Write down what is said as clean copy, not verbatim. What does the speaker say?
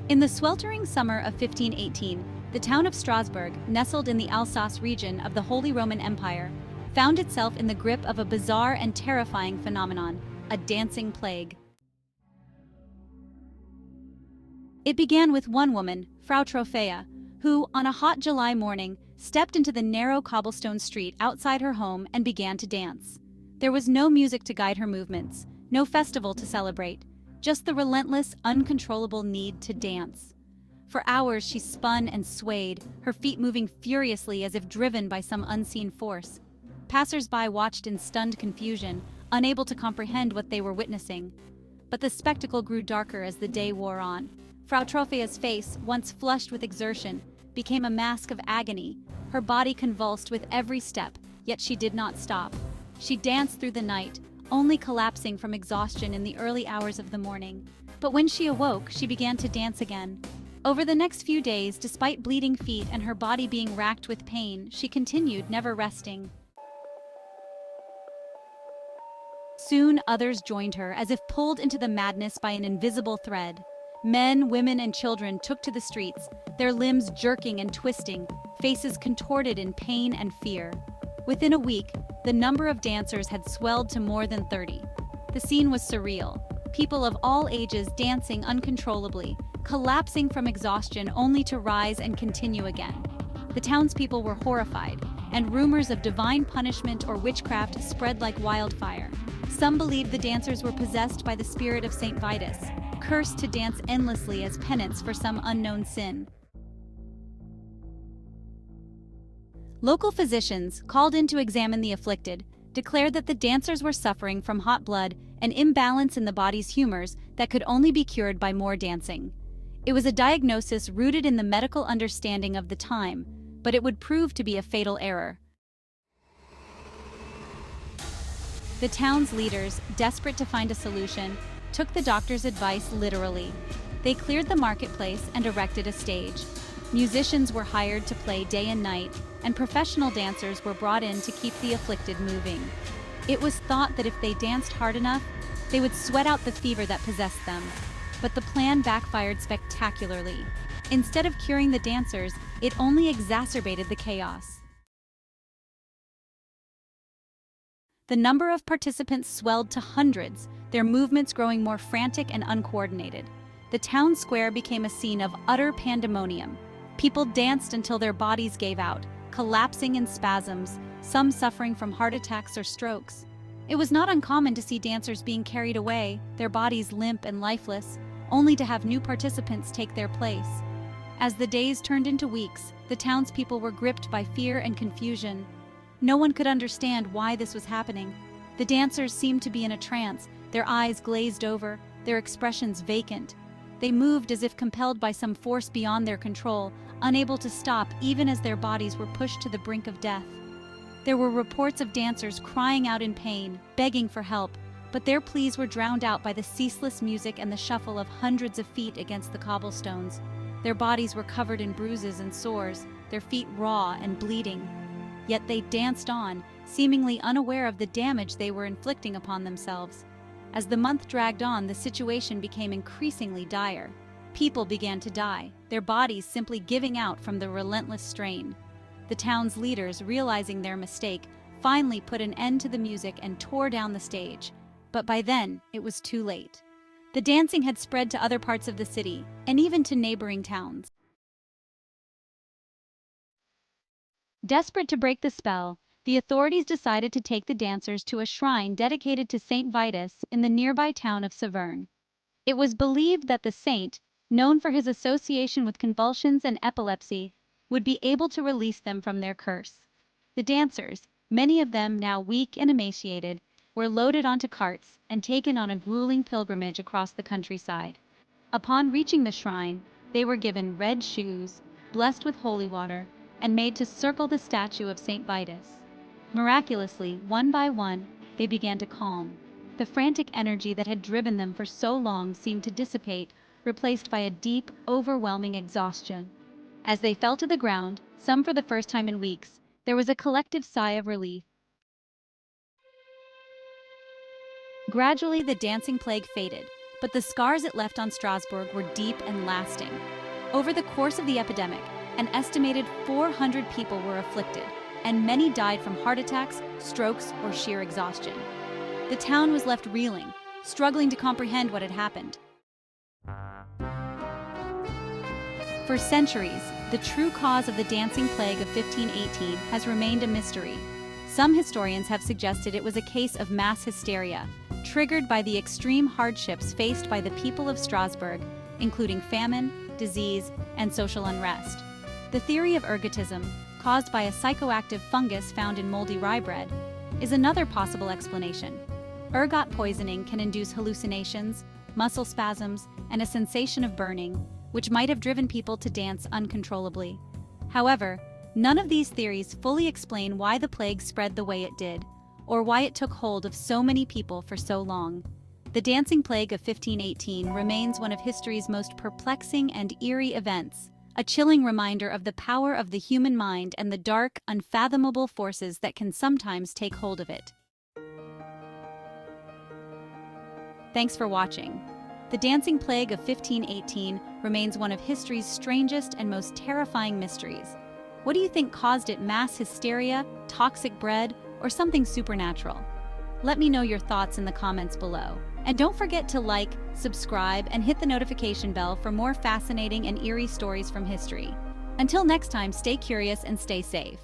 In the sweltering summer of 1518, the town of Strasbourg, nestled in the Alsace region of the Holy Roman Empire, found itself in the grip of a bizarre and terrifying phenomenon, a dancing plague. It began with one woman, Frau Trophäa, who, on a hot July morning, stepped into the narrow cobblestone street outside her home and began to dance. There was no music to guide her movements, no festival to celebrate, just the relentless, uncontrollable need to dance. For hours she spun and swayed, her feet moving furiously as if driven by some unseen force. Passers-by watched in stunned confusion, unable to comprehend what they were witnessing. But the spectacle grew darker as the day wore on. Frau Trophäa's face, once flushed with exertion, became a mask of agony. Her body convulsed with every step, yet she did not stop. She danced through the night, only collapsing from exhaustion in the early hours of the morning. But when she awoke, she began to dance again. Over the next few days, despite bleeding feet and her body being racked with pain, she continued, never resting. Soon others joined her, as if pulled into the madness by an invisible thread. Men, women, and children took to the streets, their limbs jerking and twisting, faces contorted in pain and fear. Within a week, the number of dancers had swelled to more than 30. The scene was surreal. People of all ages dancing uncontrollably, collapsing from exhaustion only to rise and continue again. The townspeople were horrified, and rumors of divine punishment or witchcraft spread like wildfire. Some believed the dancers were possessed by the spirit of Saint Vitus, cursed to dance endlessly as penance for some unknown sin. Local physicians, called in to examine the afflicted, declared that the dancers were suffering from hot blood, an imbalance in the body's humors that could only be cured by more dancing. It was a diagnosis rooted in the medical understanding of the time, but it would prove to be a fatal error. The town's leaders, desperate to find a solution, took the doctor's advice literally. They cleared the marketplace and erected a stage. Musicians were hired to play day and night, and professional dancers were brought in to keep the afflicted moving. It was thought that if they danced hard enough, they would sweat out the fever that possessed them. But the plan backfired spectacularly. Instead of curing the dancers, it only exacerbated the chaos. The number of participants swelled to hundreds, their movements growing more frantic and uncoordinated. The town square became a scene of utter pandemonium. People danced until their bodies gave out, collapsing in spasms, some suffering from heart attacks or strokes. It was not uncommon to see dancers being carried away, their bodies limp and lifeless, only to have new participants take their place. As the days turned into weeks, the townspeople were gripped by fear and confusion. No one could understand why this was happening. The dancers seemed to be in a trance, their eyes glazed over, their expressions vacant. They moved as if compelled by some force beyond their control, unable to stop even as their bodies were pushed to the brink of death. There were reports of dancers crying out in pain, begging for help, but their pleas were drowned out by the ceaseless music and the shuffle of hundreds of feet against the cobblestones. Their bodies were covered in bruises and sores, their feet raw and bleeding. Yet they danced on, seemingly unaware of the damage they were inflicting upon themselves. As the month dragged on, the situation became increasingly dire. People began to die, their bodies simply giving out from the relentless strain. The town's leaders, realizing their mistake, finally put an end to the music and tore down the stage. But by then, it was too late. The dancing had spread to other parts of the city, and even to neighboring towns. Desperate to break the spell, the authorities decided to take the dancers to a shrine dedicated to Saint Vitus in the nearby town of Saverne. It was believed that the saint, known for his association with convulsions and epilepsy, would be able to release them from their curse. The dancers, many of them now weak and emaciated, were loaded onto carts and taken on a grueling pilgrimage across the countryside. Upon reaching the shrine, they were given red shoes, blessed with holy water, and made to circle the statue of Saint Vitus. Miraculously, one by one, they began to calm. The frantic energy that had driven them for so long seemed to dissipate, replaced by a deep, overwhelming exhaustion. As they fell to the ground, some for the first time in weeks, there was a collective sigh of relief. Gradually, the dancing plague faded, but the scars it left on Strasbourg were deep and lasting. Over the course of the epidemic, an estimated 400 people were afflicted, and many died from heart attacks, strokes, or sheer exhaustion. The town was left reeling, struggling to comprehend what had happened. For centuries, the true cause of the dancing plague of 1518 has remained a mystery. Some historians have suggested it was a case of mass hysteria, triggered by the extreme hardships faced by the people of Strasbourg, including famine, disease, and social unrest. The theory of ergotism, caused by a psychoactive fungus found in moldy rye bread, is another possible explanation. Ergot poisoning can induce hallucinations, muscle spasms, and a sensation of burning, which might have driven people to dance uncontrollably. However, none of these theories fully explain why the plague spread the way it did, or why it took hold of so many people for so long. The dancing plague of 1518 remains one of history's most perplexing and eerie events, a chilling reminder of the power of the human mind and the dark, unfathomable forces that can sometimes take hold of it. Thanks for watching. The dancing plague of 1518 remains one of history's strangest and most terrifying mysteries. What do you think caused it? Mass hysteria, toxic bread, or something supernatural? Let me know your thoughts in the comments below. And don't forget to like, subscribe, and hit the notification bell for more fascinating and eerie stories from history. Until next time, stay curious and stay safe.